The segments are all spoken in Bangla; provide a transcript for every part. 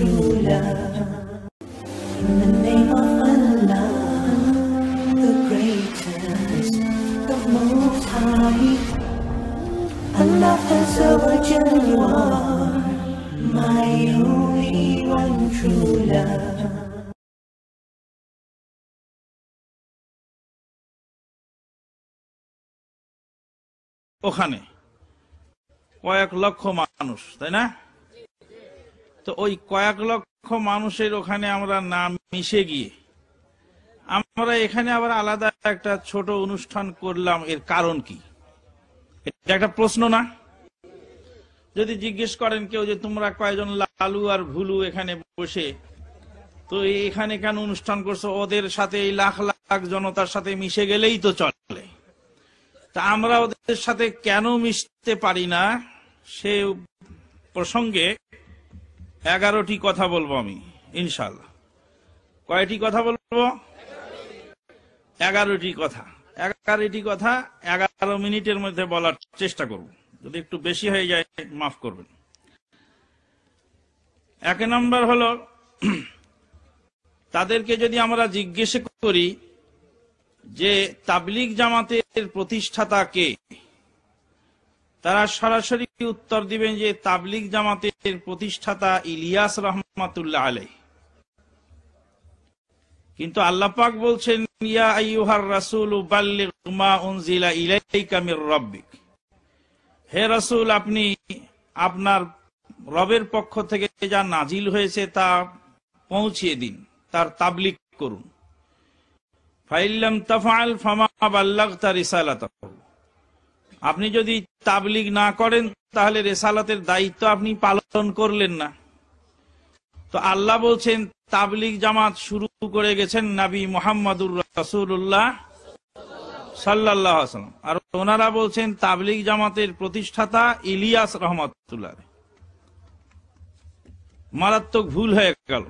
true love. In the name of Allah, the greatest, the most high. Allah Azza you are my only one true love. ওখানে কয়েক লক্ষ মানুষ, তাই না? তো ওই কয়েক লক্ষ মানুষের ওখানে আমরা না মিশে গিয়ে আমরা এখানে আবার আলাদা একটা ছোট অনুষ্ঠান করলাম, এর কারণ কি? এটা একটা প্রশ্ন না? যদি জিজ্ঞেস করেন কেউ যে তোমরা কয়জন লালু আর ভুলু এখানে বসে, তো এখানে কেন অনুষ্ঠান করছো? ওদের সাথে এই লাখ লাখ জনতার সাথে মিশে গেলেই তো চলে, তা আমরা ওদের সাথে কেন মিশতে পারি না? সে প্রসঙ্গে 11টি কথা বলবো আমি ইনশাআল্লাহ। কয়টি কথা বলবো? 11টি কথা। 11টি কথা 11 মিনিটের মধ্যে বলার চেষ্টা করব, যদি একটু বেশি হয়ে যায় মাফ করবেন। 1 নম্বর হলো, তাদেরকে যদি আমরা জিজ্ঞেস করি যে তাবলীগ জামাতের প্রতিষ্ঠাতা কে, তারা সরাসরি উত্তর দিবেন যে তাবলীগ জামাতের প্রতিষ্ঠাতা ইলিয়াস রহমাতুল্লাহ আলাইহি। কিন্তু আল্লাহ পাক বলছেন ইয়া আইয়ুহার রাসূলু বাল্লিগ মা উনজিলা ইলাইকা মির রাব্বিক, হে রাসূল আপনি আপনার রবের পক্ষ থেকে যা নাজিল হয়েছে তা পৌঁছিয়ে দিন, তার তাবলীগ করুন। ফাইল্লাম তাফআল ফামা বাল্লাগতা রিসালাতাহু, আপনি যদি তাবলীগ না করেন তাহলে রিসালাতের দায়িত্ব আপনি পালন করলেন না। তো আল্লাহ বলছেন তাবলীগ জামাত শুরু করে গেছেন নবী মুহাম্মদুর রাসূলুল্লাহ সাল্লাল্লাহু আলাইহি ওয়াসাল্লাম, আর ওনারা বলছেন তাবলীগ জামাতের প্রতিষ্ঠাতা ইলিয়াস রহমাতুল্লাহ। মারাত্মক ভুল হয়ে গেল।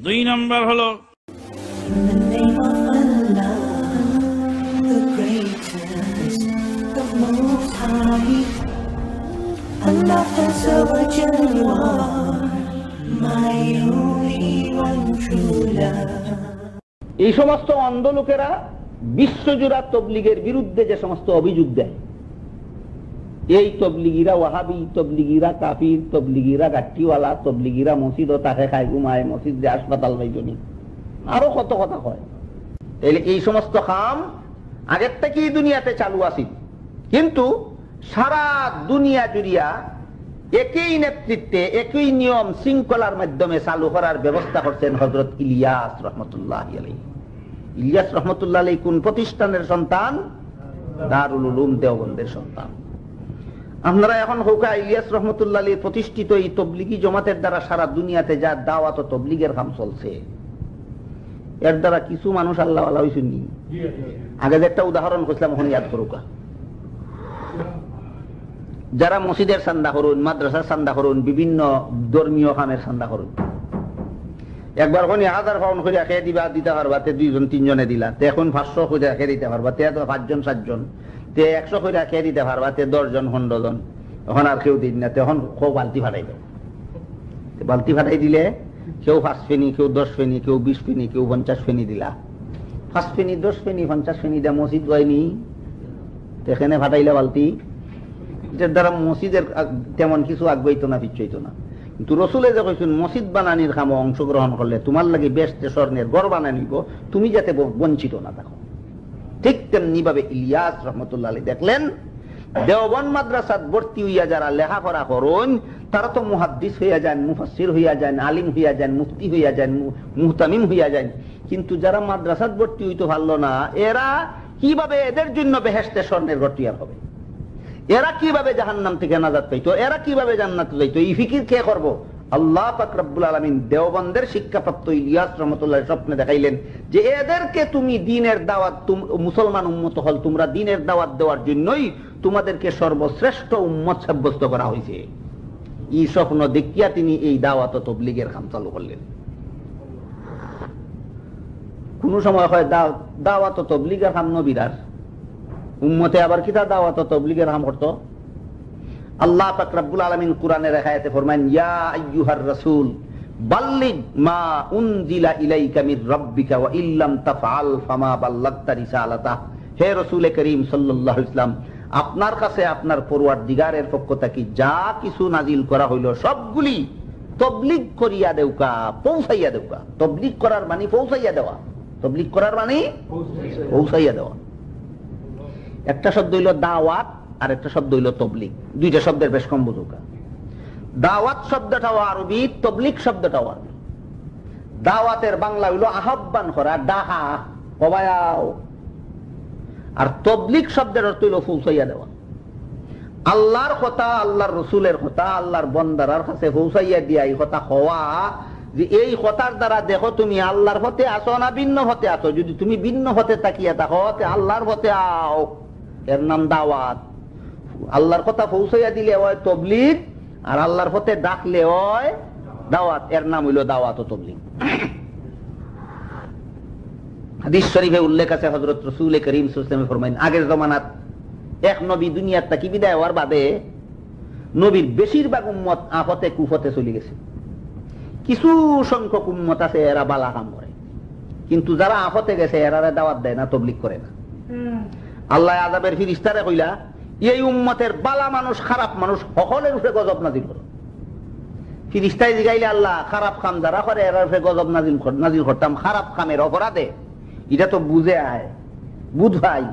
2 নম্বর হলো, In the name of Allah, the greatest, the most high. Allah Azza you are my only one true love. এই সমস্ত অন্ধ লোকেরা বিশ্বজোড়া তবলিগের বিরুদ্ধে যে সমস্ত অভিযোগ দেয়, এই তবলিগিরা ওয়াহাবি, তবলিগিরা কাফির, তবলিগিরা গাট্টিওয়ালা, তবলিগিরা মসজিদ ও তাকে খায় ঘুমায়, মসজিদ যে হাসপাতাল বাইজনি, আরো কত কথা কয়। তাহলে এই সমস্ত কাম আগের থেকেই দুনিয়াতে চালু আছিল, কিন্তু সারা দুনিয়া জুড়িয়া একই নেতৃত্বে একই নিয়ম শৃঙ্খলার মাধ্যমে চালু করার ব্যবস্থা করছেন হযরত ইলিয়াস রহমতুল্লাহ আলাইহি। ইলিয়াস রহমতুল্লাহ আলাইহি কোন প্রতিষ্ঠানের সন্তান? দারুল উলুম দেওবন্দের সন্তান। আপনারা এখন হোকা ইলিয়াস রহমতুল্লাহ আলাইহি প্রতিষ্ঠিত এই তবলিগি জমাতের দ্বারা সারা দুনিয়াতে যা দাওয়াত ও তবলিগের কাম চলছে, এর দ্বারা কিছু মানুষ আল্লাহ ওয়ালা হইছেন। আগে যে একটা উদাহরণ কইছিলাম এখন ইয়াদ করুকা, যারা মসজিদের চান্দা করুন, মাদ্রাসার চান্দা করুন, বিভিন্ন ধর্মীয় কামের চান্দা করুন, একবার কোন 1000 পাউন্ড করে খেয়ে দিবা, দিতে পারবা তে 2 জন 3 জনে দিলা, তে এখন 500 করে খেয়ে দিতে পারবা, তে 5 জন 7 জন, তে 100 করে খেয়ে দিতে পারবা, তে 10 জন 15 জন, এখন আর কেউ দিন না, তখন কেউ বালতি ফাটাই দেয়। বালতি ফাটাই দিলে কেউ 5 ফেনি, কেউ 10 ফেনি, কেউ 20 ফেনি, কেউ 50 ফেনি দিলা। 5 ফেনি, 10 ফেনি, 50 ফেনি দেয়া মসজিদ হয়নি, এখানে ফাটাইলে বালতি, এটার দ্বারা মসজিদের তেমন কিছু আগ্রহিত না, পিছইতো না। কিন্তু রসুলে যে কইছেন মসজিদ বানানির কামে অংশগ্রহণ করলে তোমার লাগে বেশতে স্বর্ণের গড় বানাই নিব, তুমি যাতে বঞ্চিত না থাকো। ঠিক তেমনি ভাবে ইলিয়াস রহমতুল্লাহ আলাইহি দেখলেন দেওবন্দ মাদ্রাসাত ভর্তি হইয়া যারা লেখাপড়া করুন, তারা তো মুহাদ্দিস হইয়া যান, মুফাসসির হইয়া যান, আলিম হইয়া যান, মুফতি হইয়া যান, মুহতামিম হইয়া যান, কিন্তু যারা মাদ্রাসাত ভর্তি হইতে পারল না, এরা কিভাবে এদের জন্য বেহেশতে স্বর্ণের ঘর তৈরি হবে? এরা কিভাবে জাহান্নাম থেকে নাজাত পাইতো? এরা কিভাবে জান্নাতে যাইতো? এই ফিকির কে করবো? আল্লাহ পাক রব্বুল আলামিন দেওবন্দের শিক্ষাপ্রাপ্ত ইলিয়াস রাহমাতুল্লাহ স্বপ্নে দেখাইলেন যে এদেরকে তুমি দ্বীনের দাওয়াত, মুসলমান উম্মত হল, তোমরা দ্বীনের দাওয়াত দেওয়ার জন্যই তোমাদেরকে সর্বশ্রেষ্ঠ উম্মত সাব্যস্ত করা হয়েছে। এই স্বপ্ন দেখিয়া তিনি এই দাওয়াত ও তাবলীগের কাম চালু করলেন। কোন সময় হয় দাওয়াত ও তাবলীগের কাম নবীরার, উম্মতে আবার কিতা দাওয়াত ও তাবলীগের কাম করতো? আল্লাহ পাক রব্বুল আলামিন কোরআনের আয়াতে ফরমান, ইয়া আইয়ুহার রাসূল বাল্লিগ মা উনজিলা ইলাইকা মির রাব্বিকা ওয়া ইল্লাম তাফআল ফামা বাল্লাগতা রিসালাতাহ। হে রাসূল করিম সাল্লাল্লাহু আলাইহি ওয়াসাল্লাম, আপনার কাছে আপনার পরওয়ারদিগারের পক্ষ থেকে যা কিছু নাজিল করা হইল সবগুলি তবলিগ করিয়া দেউকা, পৌঁছাইয়া দেউকা। তবলিগ করার মানে পৌঁছাইয়া দেওয়া, তবলিগ করার মানে পৌঁছাইয়া দেওয়া। একটা শব্দ হইল দাওয়াত আর একটা শব্দ হইল তবলিগ, দুইটা শব্দের বেশ কম বুঝুকা। দাওয়াত শব্দটাও আরবি, তবলিগ শব্দটাও আরবি। দাওয়াতের বাংলা হইল আহ্বান করা, ডাহা, কবায়াও। আর তবলিগ শব্দের অর্থ হইল পৌঁছাইয়া দেওয়া। আল্লাহর কথা, আল্লাহর রসুলের কথা, আল্লাহর বন্দার কাছে পৌঁছাইয়া দিয়া এই কথা হওয়া যে এই কথার দ্বারা দেখো তুমি আল্লাহর পথে আসো না ভিন্ন পথে আসো। যদি তুমি ভিন্ন পথে তাকিয়ে থাকো আল্লাহর পথে আও, এর নাম দাওয়াত। আল্লাহর কথা পৌঁছাইয়া দিলে হয় তবলিগ, আর আল্লাহর পথে ডাকলে হয় দাওয়াত, এর নাম হইল দাওয়াত ও তবলিগ। হাদিস শরীফে উল্লেখ আছে, হযরত রাসূল করিম সাল্লাল্লাহু আলাইহি ওয়াসাল্লাম ফরমাইন, আগের জামানাত এক নবী দুনিয়ার থেকে বিদায় হওয়ার বাদে নবীর বেশিরভাগ উম্মত আফতে কুফতে চলে গেছে। কিছু সংখ্যক উম্মত আছে এরা বালা কাম করে, কিন্তু যারা আফতে গেছে এরা দাওয়াত দেয় না, তবলিগ করে না। আল্লাহ আযাবের ফেরেশতারে কইলা, এই উম্মতের বালা মানুষ খারাপ মানুষ সকলের উপরে গজব নাজিল করো। ফেরেশতায় জিগাইলে, আল্লাহ খারাপ কাম যারা করে এর উপরে গজব নাজিল করতাম খারাপ কামের অপরাধে, এটা তো বুঝে আয় বুধ ভাই,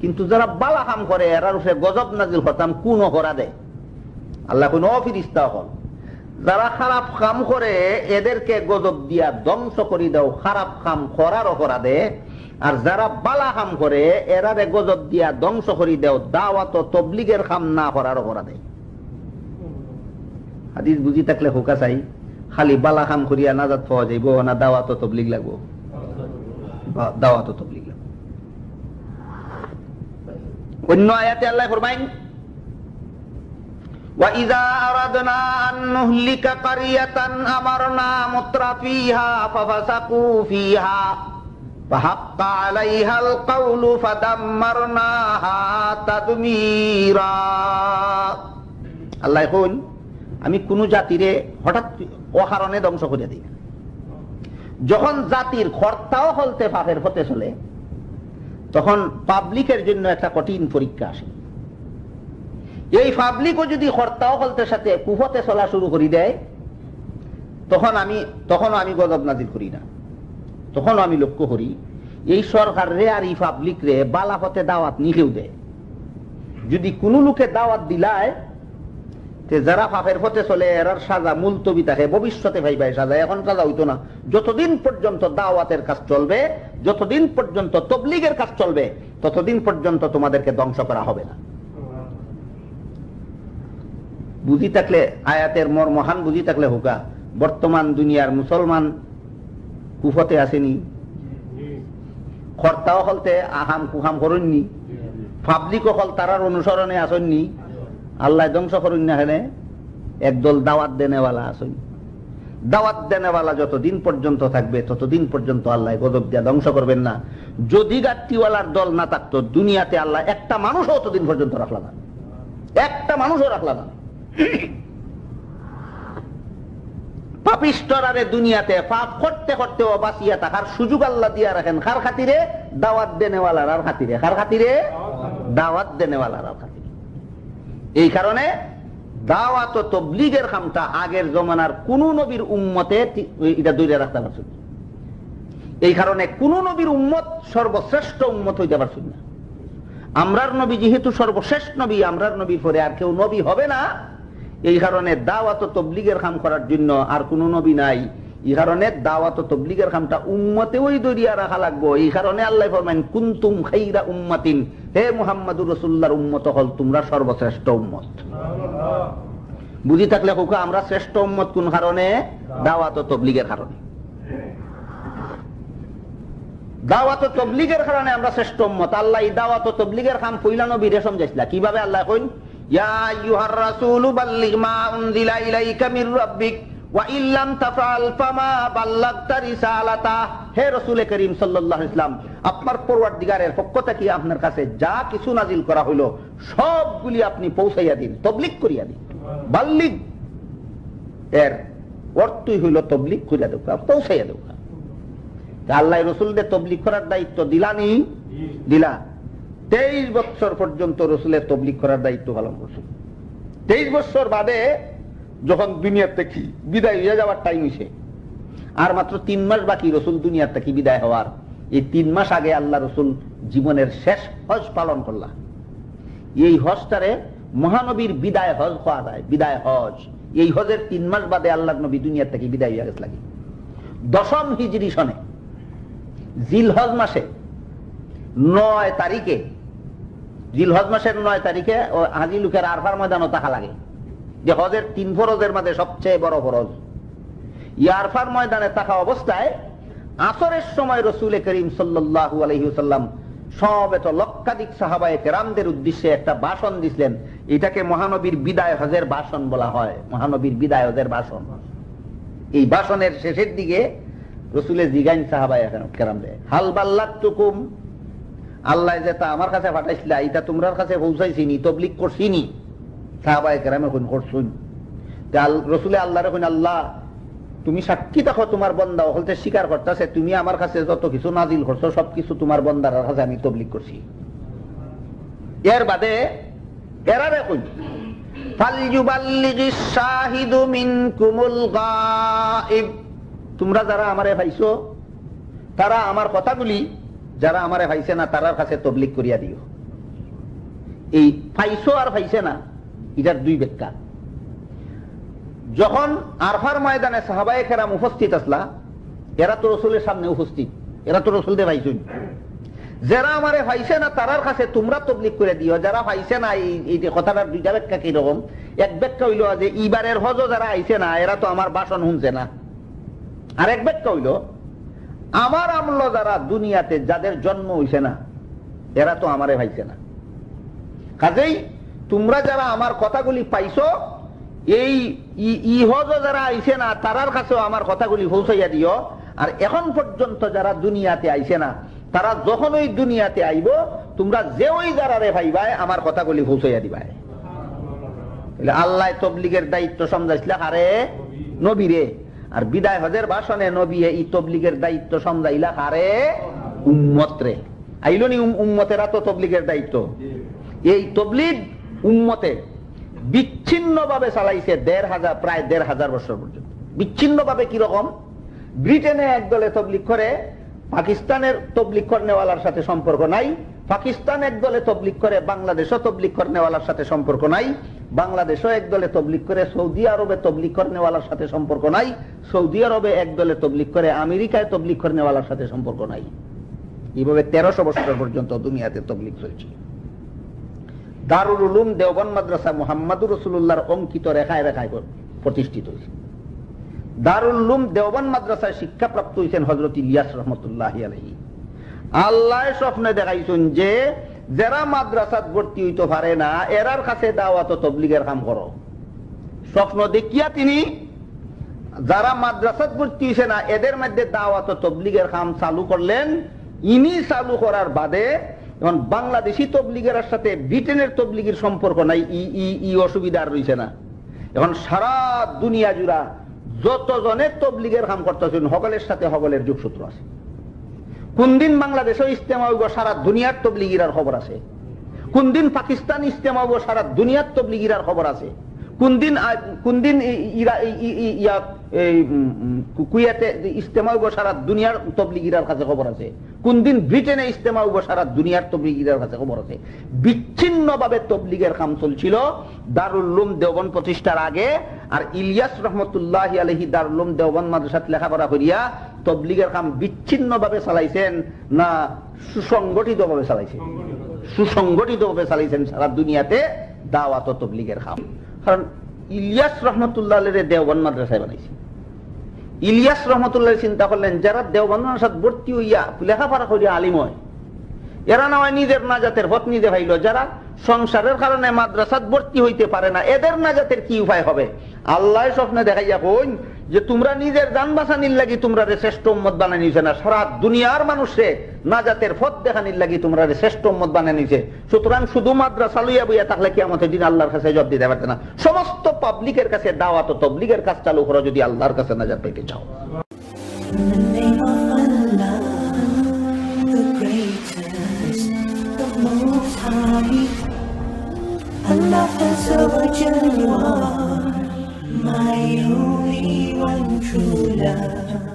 কিন্তু যারা বালা কাম করে এর উপরে গজব নাজিল করতাম কোন অপরাধে? আল্লাহ কোন ফেরেশতা হল যারা খারাপ কাম করে এদেরকে গজব দিয়া ধ্বংস করে দাও খারাপ কাম করার অপরাধে, আর যারা বালা কাম করে এরারে গজব দিয়া ধ্বংস করে দাও দাওয়াত ও তবলিগের কাম না করার অপরাধে। হাদিস বুঝি থাকলে হোকা চাই, খালি বালা কাম করিয়া নাজাত পাওয়া যাইব না দাওয়াত ও তবলিগ লাগবো? দাওয়াত ও তবলিগ লাগবো। অন্য আয়াতে আল্লাহ ফরমাইন, وَإِذَا أَرَدْنَا أَن نُهْلِكَ قَرْيَةً أَمَرْنَا مُتْرَفِيهَا فَفَسَقُوا فِيهَا فَحَقَّ عَلَيْهَا الْقَوْلُ فَدَمَّرْنَاهَا تَدْمِيرًا। আল্লাহ কইন, আমি কোন জাতিরে হঠাৎ অকারণে ধ্বংস করে দিই না। যখন জাতির কর্তাও হলতে পাপের পথে চলে, তখন পাবলিকের জন্য একটা কঠিন পরীক্ষা আসে। এই পাবলিকও যদি কর্তাও হলতের সাথে কুফতে চলা শুরু করে দেয়, তখন আমি গজব নাজিল করি না। তখন আমি লক্ষ্য করি এই সরকার রে আর এই পাবলিক রে বালা পথে দাওয়াত নিলেও দেয়। যদি কোন লোকে দাওয়াত দিলায়, যারা পাপের পথে চলে এরার সাজা মুলতবি থাকে, ভবিষ্যতে ভাইবাই সাজা, এখন সাজা হইতো না। যতদিন পর্যন্ত দাওয়াতের কাজ চলবে, যতদিন পর্যন্ত তবলিগের কাজ চলবে, ততদিন পর্যন্ত তোমাদেরকে ধ্বংস করা হবে না। বুঝি থাকলে আয়াতের মর্মহান বুঝি থাকলে হোকা, বর্তমান দুনিয়ার মুসলমান কুফতে আসেনি, কর্তাও হলতে আহাম কুহাম করেননি, পাবলিকও হল তারার অনুসরণে আসেননি, আল্লাহ ধ্বংস করেন না। হেনে একদল দাওয়াত দেনেওয়ালা আসেন। দাওয়াত দেনেওয়ালা যতদিন পর্যন্ত থাকবে ততদিন পর্যন্ত আল্লাহ গজব দিয়া ধ্বংস করবেন না। যদি গাট্টিওয়ালার দল না থাকতো দুনিয়াতে আল্লাহ একটা মানুষও ততদিন পর্যন্ত রাখলা না, একটা মানুষও রাখলা না। পাপিষ্টরারে দুনিয়াতে পাপ করতে করতেও বাঁচিয়া থাকার সুযোগ আল্লাহ দিয়া রাখেন কার খাতিরে? দাওয়াত দেনেওয়ালার আর খাতিরে। কার খাতিরে? দাওয়াত দেনেওয়ালার আর খাতিরে। এই কারণে দাওয়াত ও তবলিগের কামটা আগের জমানার কোন নবীর উম্মতে এটা দূরে রাখতে পারছেন। এই কারণে কোন নবীর উম্মত সর্বশ্রেষ্ঠ উম্মত হইতে পারছেন না। আমরার নবী যেহেতু সর্বশ্রেষ্ঠ নবী, আমরার নবীর পরে আর কেউ নবী হবে না। এই কারণে দাওয়াত ও তবলিগের কাম করার জন্য আর কোন নবী নাই। এই কারণে দাওয়াত ও তবলিগের কামটা উম্মতে ওই দরিয়া রাখা লাগবো। এই কারণে আল্লাহ ফরমায়েন, কুনতুম খাইরা উম্মাতিন, হে মুহাম্মদুর রাসূলুল্লাহর উম্মত হল তোমরা সর্বশ্রেষ্ঠ উম্মত। বুঝি থাকলে হোক, আমরা শ্রেষ্ঠ উম্মত কোন কারণে? দাওয়াত ও তবলিগের কারণে। দাওয়াত ও তবলিগের কারণে আমরা শ্রেষ্ঠ উম্মত। আল্লাহ এই দাওয়াত ও তবলিগের কাম পয়লা নবীরে সমঝাইছিলা কিভাবে? আল্লাহ কইন, ইয়া আইয়ুহার রাসূলু বাল্লিগ মা উনজিলা ইলাইকা মির রাব্বিক ওয়া ইল্লাম তাফআল ফামা বাল্লাগতা রিসালাতা, হে রাসূল করিম সাল্লাল্লাহু আলাইহি ওয়াসাল্লাম, আপনার পরওয়ারদিগারের পক্ষ থেকে আপনার কাছে যা কিছু নাজিল করা হলো সবগুলি আপনি পৌঁছাইয়া দিন, তাবলীগ করিয়া দিন। বাল্লিগ এর অর্থই হইল তাবলীগ করিয়া দেওয়া, পৌঁছাইয়া দেওয়া। আল্লাহ রাসূলদের তাবলীগ করার দায়িত্ব দিলানি, দিলা। 23 বছর পর্যন্ত রাসূলের তাবলীগ করার দায়িত্ব পালন করছেন। 23 বছর বাদে যখন দুনিয়া থেকে বিদায় হয়ে যাওয়ার টাইম হয়েছে, আর মাত্র 3 মাস বাকি রাসূল দুনিয়া থেকে বিদায় হওয়ার, এই 3 মাস আগে আল্লাহ রাসূল জীবনের শেষ হজ পালন করলা। এই হজটারে মহানবীর বিদায় হজ হওয়া যায়, বিদায় হজ। এই হজের 3 মাস বাদে আল্লাহর নবী দুনিয়া থেকে বিদায় হয়ে গেছে লাগে 10ম হিজরি সনে জিলহজ মাসে 9 তারিখে, জিলহজ মাসের 9 তারিখে হাজি লোকের আরফার ময়দানও থাকা লাগে, যে হজের 3 ফরজের মধ্যে সবচেয়ে বড় ফরজ। আরফার ময়দানে থাকা অবস্থায় আসরের সময় রাসূল করিম সাল্লাল্লাহু আলাইহি ওয়াসাল্লাম সমবেত লক্ষাধিক সাহাবায়ে কেরামদের উদ্দেশ্যে একটা ভাষণ দিলেন। এটাকে মহানবীর বিদায় হজের ভাষণ বলা হয়, মহানবীর বিদায় হজের ভাষণ। এই ভাষণের শেষের দিকে রাসূলের জিগাইন সাহাবায়ে কেরামদের, হাল বাল্লাগতুকুম, আল্লাহ যেটা আমার কাছে পাঠাইছিল এটা তোমরার কাছে পৌঁছাইছিনি, তাবলীগ করছিনি? সাহাবায়ে কেরামে কোন করছুন? রাসূলে আল্লাহরে কইন, আল্লাহ তুমি সাক্ষী থাকো, তোমার বান্দা হলতে স্বীকার করতেছে তুমি আমার কাছে যত কিছু নাজিল করছো সবকিছু তোমার বান্দার কাছে আমি তাবলীগ করছি। এর বাদে এরারে কই, ফালইউবাল্লিগিস শাহিদু মিনকুমুল গায়ব, তোমরা যারা আমারে পাইছো তারা আমার কথাগুলি, যারা আমারে পাইছে না তারার কাছে তাবলীগ করিয়া দিও। এই পাইছো আর পাইছে না এটার 2 ব্যাখ্যা। যখন আরফার ময়দানে সাহাবায়ে কেরাম উপস্থিত আসলা, এরা তো রাসূলের সামনে উপস্থিত, এরা তো রাসূলকে পাইছেন। যারা আমারে পাইছে না তারার কাছে তোমরা তাবলীগ করে দিও, যারা পাইছে না। এই কথাটার 2টা ব্যাখ্যা কি রকম? এক ব্যাখ্যা হইল যে ইবারের হজ যারা আইছে না এরা তো আমার ভাষণ শুনছে না। আর এক ব্যাখ্যা হইল আমার আমল যারা দুনিয়াতে যাদের জন্ম হইছে না এরা তো আমারে পাইছে না। কাজেই তোমরা যারা আমার কথাগুলি পাইছো, এই ইহজ যারা আইছে না তারার কাছেও আমার কথাগুলি পৌঁছাইয়া দিও। আর এখন পর্যন্ত যারা দুনিয়াতে আইছে না তারা যখন ওই দুনিয়াতে আইব তোমরা যে ওই যারারে ভাইবাই আমার কথাগুলি পৌঁছাইয়া দিবাই। আল্লাহ তাবলীগের দায়িত্ব সমঝাইছিল আরে নবীরে, আর বিদায় হজের ভাষণে নবী এই তাবলীগের দায়িত্ব সমঝাইলা আরে উম্মত রে। আইলনি উম্মতেরা তো তাবলীগের দায়িত্ব। এই তাবলীগ উম্মতে বিচ্ছিন্ন ভাবে চালাইছে 1500, প্রায় 1500 বছর পর্যন্ত। বিচ্ছিন্ন ভাবে কিরকম? ব্রিটেনে একদলে তাবলীগ করে, পাকিস্তানের তাবলীগ করনেওয়ালার সাথে সম্পর্ক নাই। পাকিস্তান একদলে তাবলীগ করে, বাংলাদেশও তাবলীগ করনেওয়ালার সাথে সম্পর্ক নাই। বাংলাদেশও একদলে তাবলীগ করে, সৌদি আরবে তাবলীগ করনেওয়ালার সাথে সম্পর্ক নাই। সৌদি আরবে একদলে তাবলীগ করে, আমেরিকায় তাবলীগ করনেওয়ালার সাথে সম্পর্ক নাই। এইভাবে 1300 বছর পর্যন্ত দুনিয়াতে তাবলীগ চলছে। দারুল উলুম দেওবন্দ মাদ্রাসা মুহাম্মদুর রাসূলুল্লাহর অঙ্কিত রেখায় রেখায় প্রতিষ্ঠিত হয়েছে। দারুল উলুম দেওবন্দ মাদ্রাসায় শিক্ষাপ্রাপ্ত হয়েছেন হযরত ইলিয়াস রাহমাতুল্লাহি আলাইহি। আল্লাহ স্বপ্নে দেখাইছেন যে যারা মাদ্রাসাত ভর্তি হইতে পারে না এরার কাছে দাওয়াত ও তাবলীগের কাম করো। স্বপ্ন দেখিয়া তিনি যারা মাদ্রাসাত ভর্তি হইছে না এদের মধ্যে দাওয়াত ও তাবলীগের কাম চালু করলেন। ইনি চালু করার বাদে এখন বাংলাদেশি তাবলীগের সাথে ব্রিটেনের তাবলীগের সম্পর্ক নাই, ই অসুবিধা রয়েছে না। এখন সারা দুনিয়া জুড়া যতজনের তাবলীগের কাম করতেছেন সকলের সাথে সকলের যোগসূত্র আছে। কোন দিন বাংলাদেশে ইজতেমা হইব সারা দুনিয়ার তাবলীগীরার খবর আছে, কোন দিন পাকিস্তান ইজতেমা হইব সারা দুনিয়ার তাবলীগীরার খবর আছে, কোন দিন কুয়েতে ইজতেমা হইব সারা দুনিয়ার তাবলীগীরার কাছে খবর আছে, কোন দিন ব্রিটেনে ইজতেমা হইব সারা দুনিয়ার তাবলীগীরার কাছে খবর আছে। বিচ্ছিন্নভাবে তাবলীগের কাম চলছিল দারুল উলুম দেওবন্দ প্রতিষ্ঠার আগে। আর ইলিয়াস রাহমাতুল্লাহি আলাইহি দারুল উলুম দেওবন্দ মাদ্রাসাত লেখাপড়া করিয়া তাবলীগের কাম বিচ্ছিন্নভাবে চালাইছেন না সুসংগঠিতভাবে চালাইছেন? সুসংগঠিতভাবে চালাইছেন সারা দুনিয়াতে দাওয়াত ও তাবলীগের কাম। কারণ ইলিয়াস রাহমাতুল্লাহ আলাইহি দেওবন্দ মাদ্রাসায় বানাইছে। ইলিয়াস রাহমাতুল্লাহ চিন্তা করলেন যারা দেওবন্দ মাদ্রাসাত ভর্তি হইয়া লেখাপড়া করিয়া আলিম হয় এরা না হয় নিজের নাজাতের পথ নিজে ভাইল, যারা সংসারের কারণে মাদ্রাসাত ভর্তি হইতে পারে না এদের নাজাতের কি উপায় হবে? আল্লাহ স্বপ্নে দেখাইয়া কইন যে তোমরা নিজের জান বাঁচানির লাগি তোমরা শ্রেষ্ঠ উম্মত বানাই নিয়েছে না, সারা দুনিয়ার মানুষে নাজাতের পথ দেখানির লাগি তোমরা শ্রেষ্ঠ উম্মত বানাই নিয়েছে। সুতরাং শুধু মাদ্রাসা লইয়া বইয়া থাকলে কিয়ামতের দিন আল্লাহর কাছে জবাব দিতে পারতে না। সমস্ত পাবলিকের কাছে দাওয়াত ও তাবলীগের কাজ চালু করো যদি আল্লাহর কাছে নাজাত পাইতে চাও। In the name of Allah, the greatest, the most high. Allah Azza wa Jalla, my only one true love.